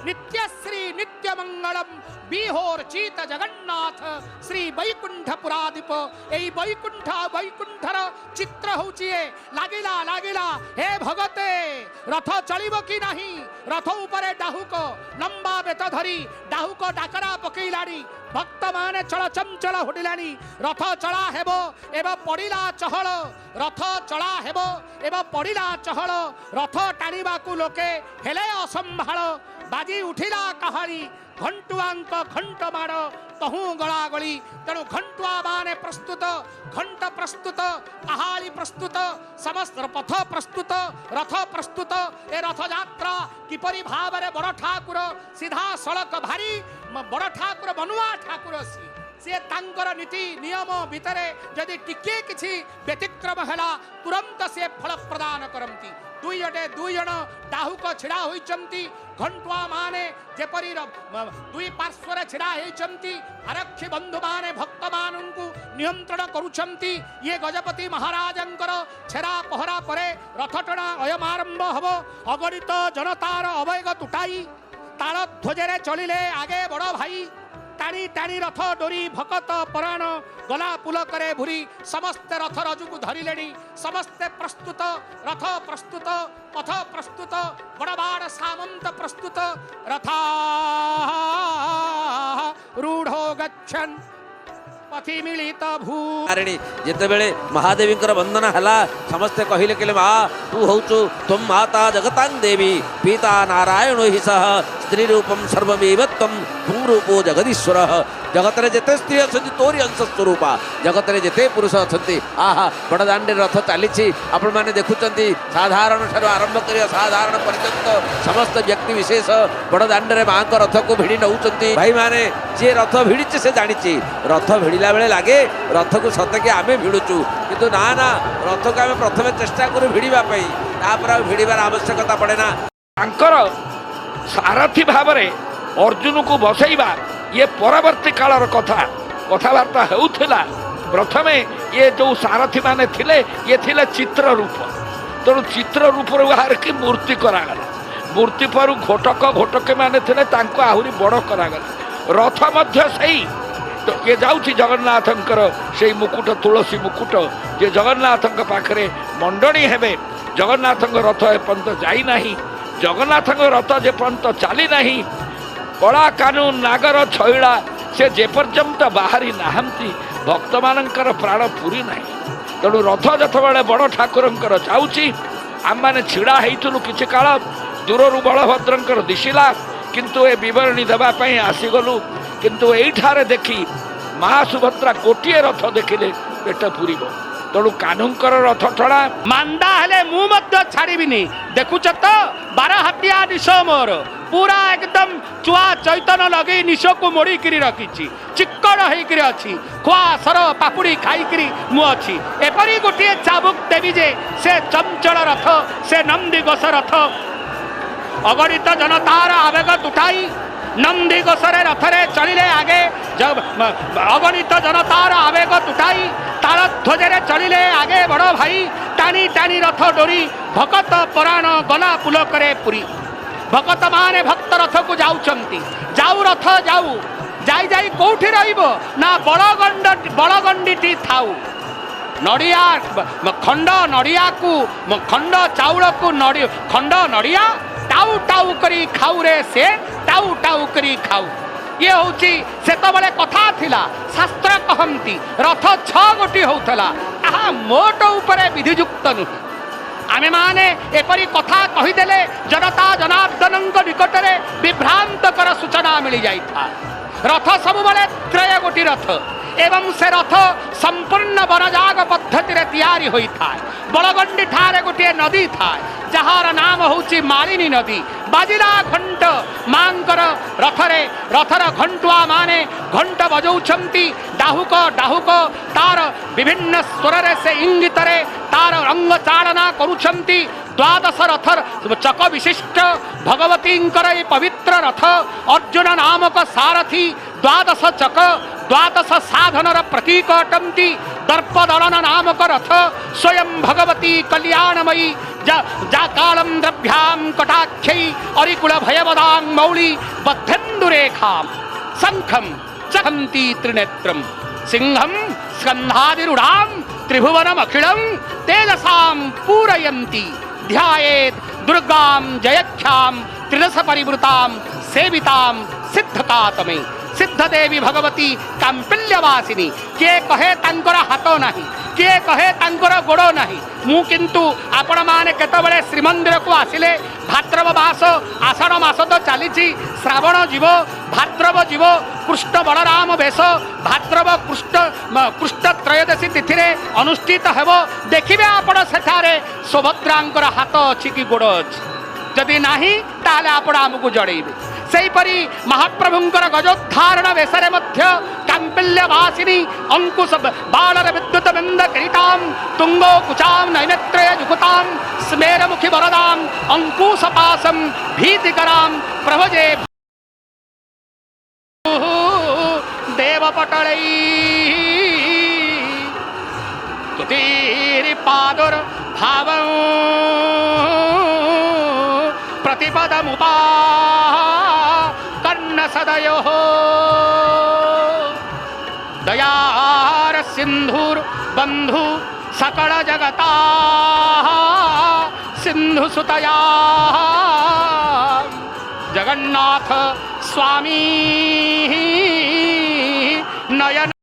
नित्यश्री नित्यमंगलम विहोर्चित जगन्नाथ श्री वैकुंठपुरादीप एई वैकुंठर चित्र होची लागिला लागिला हे भगते रथ चलिबो कि नाही रथ उपरे डाहुक लंबा बेत धरी डाहुक डाकरा पकेइलानी भक्त माने चल चंचल हुडिलानी रथ चला हेबो एबा पडिला चहल रथ चला हेबो एबा पडिला चहल रथ टाणीबाकू लोके हेले असंभाळ बाजी उठिला कहाली घंटुआंक घंट माड़ तहु गला गली तेणु घंटुआ माने प्रस्तुत घंट प्रस्तुत कहाली प्रस्तुत समस्त पथ प्रस्तुत रथ प्रस्तुत ए रथ यात्रा किपरि भावरे बड़ ठाकुर सीधा सड़क भारी बड़ ठाकुर बनुआ ठाकुर सी तांकर नीति नियम भितरे जदि टिके किछि व्यतिक्रम हैला तुरंत से फल प्रदान करंती दुई जन डाहुक छिड़ा होइचंती घंटुआ माने जेपरी दुई पार्श्वर छिड़ा होइचंती आरक्षी बंधु माने भक्त मानंकु नियंत्रण करूछंती ये गजपति महाराजंकर छेरा पहरा परे रथटଣା अयम आरंभ हबो अगणित जनतार अवेग तुटाई ताल ध्वजरे चलिले आगे बड़ भाई टाणी टाणी रथ डोरी भकत पराण गला पुलकरे भूरी समस्ते रथ रजुक धरिले समस्ते प्रस्तुत रथ प्रस्तुत पथ प्रस्तुत बड़बाड़ सामंत प्रस्तुत रथा रूढ़ो गच्छन् पथि मिलित भू जिते बेले महादेवी वंदना हला समस्ते कहले कि माँ तू होचु तुम माता जगतां देवी पिता नारायण ही सह स्त्री रूपम सर्वमेव तम पुंरूपो जगदीश्वर जगत रे जेते स्त्री अच्छी तोरी अंश स्वरूपा जगत रे जेते पुरुष अच्छी आहा बड़दाण्डे रथ चली आपण मैंने देखुंत साधारण ठार आरंभ कर साधारण पर्यंत समस्त व्यक्ति विशेष बड़दाण्डे माँ को रथ को भिड़ी नौ भाई मैंने जी रथ भिड़ी से जानी रथ भिड़ला बेले लगे रथ को सतके आम भिड़ुचु किंतु ना ना रथ को आम प्रथम चेष्टा करूँ भिड़ापी भिड़ार आवश्यकता पड़े ना सारथी भाव अर्जुन को बसैबा ये परवर्ती कालर कथबार्ता होउथिला प्रथमे ये जो सारथी माने थिले ये थिले चित्र रूप तेणु चित्र रूप बाहर की मूर्ति करागला मूर्ति पर घोटक घोटके माने थिले तांको आहुरी बड़ करागला रथ मध्य सही तो ये जाउछि जगन्नाथंकर से मुकुट तुलसी मुकुट जे जगन्नाथंक पाखरे मंडणी हेबे जगन्नाथंक रथ एपर्यंत जाई नाही जगन्नाथंक रथ जे पर्यंत चली नाही कला कानून नागर छईला से जेपर्यंत बाहरी नाहंती भक्त मानकर प्राण पूरी नाही तेणु रथ जतबेले बड़ ठाकुरंकर जाउछि आम माने छिड़ा हेइथुलु किछि काल दूररु बलभद्रंकर दिशिला किंतु ए विवरणी देबा पई आसीगलु किंतु एइठारे देखि महा सुभद्रा गोटिए रथ देखिले पेट पूरिबो तेणु कान्हूंकर रथ टଣା मांदा हेले मु मध्य छाड़ीबिनी देखुच तो 12 हाथिया निश मोर पूरा एकदम चुआ चैतन लगे निश को मोड़ी किरी रखी चिक्कड़ होकर अच्छी खुआ सर पापुड़ी खाई मु अच्छी एपरी गोटे चाबुक देवी जे से चंचल रथ से नंदी गोस रथ अगणित जनतार आवेग तुटाई नंदी गोसरे रथरे चलिले आगे अगणित जनतार आवेग तुटाई ताल ध्वजरे चलिले आगे बड़ भाई टाणी टाणी रथ डोरी भकत पराण गला पुलकरे पुरी भगत माने भक्त रथ को जाउचंती जाऊ रथ जाऊ जाई जाई कोठी रहिबो ना बड़गंडीटी थाऊ नड़िया खंड नड़िया को खंड चाउल को खंड नड़िया टाउ टाउ करी खाऊ रे से टाउ टाउ करी खाऊ ये होची सेतबले कथा थिला शास्त्र कहंती रथ 6 गोटी होतला आहा मोट ऊपर विधियुक्त नुह आमे माने एपरी कथा कहीदेले जनता जनार्दन निकटरे विभ्रांतकर सूचना मिल जाई था रथ सब बले 3 गोटी रथ एवं से रथ संपूर्ण वनजाग पद्धति रे तैयारी होई था बड़गंडी ठारे गोटे नदी था जहार नाम होची मालिनी नदी बाजिला घंट मांकर रथरे रथर घंटुआ माने घंट बजौछंती डाहुक डाहुक तार विभिन्न स्वर से इंगित रे तार रंग चालना करुछंती द्वादश रथ चक विशिष्ट भगवतींकर ये पवित्र रथ अर्जुन नामक सारथी द्वादश चक द्वादश साधनर प्रतीक अटंती दर्पदलन नामक रथ स्वयं भगवती कल्याणमयी जा कालम द्रव्याम कटाक्षै अरिकुल भयवदां मौली बद्धेन्दुरेखाम शंखम चखन्ति त्रिनेत्रम सिंहम स्कंधादिरूढ़ां त्रिभुवनम अखिलम तेजसां पूरयन्ति ध्यायेत् दुर्गां जयख्यां त्रिदश परिवृतां सेवितां सिद्धकातमे सिद्ध देवी भगवती कांपिल्यवासिनी किए कहे तांकर हाथ नाही किए कहे तांकर गोड़ नाही मु किंतु आपण माने केतबेले श्रीमंदिर को आसिले भाद्रव मास आषाढ़ मास तो चली श्रावण जीव भाद्रव जीव कृष्ण बलराम वेश भाद्रव कृष्ण त्रयोदशी तिथि अनुष्ठित हेब देखिए आपण सेठारे सुभद्रांकर हाथ अच्छी कि गोड़ अच्छी जदि नाही ताले आपण आमको जड़ेबे सेहीपरि महाप्रभुंकर गजोद्धारण वेशरे मध्य कांपिल्यवासिनी अंकुश बालर विद्युत बिंद किरीटां तुंगो कुचां नैनेत्रय जुगुतां स्मेरमुखी वरदां अंकुशपाशं भीतिकरां प्रभजे देवपटलै तुतीरिपादुर्भावं प्रतिपदमुपा सदयोः दयार सिंधुर बंधु सकल जगता सिंधु सुतया जगन्नाथ स्वामी नयन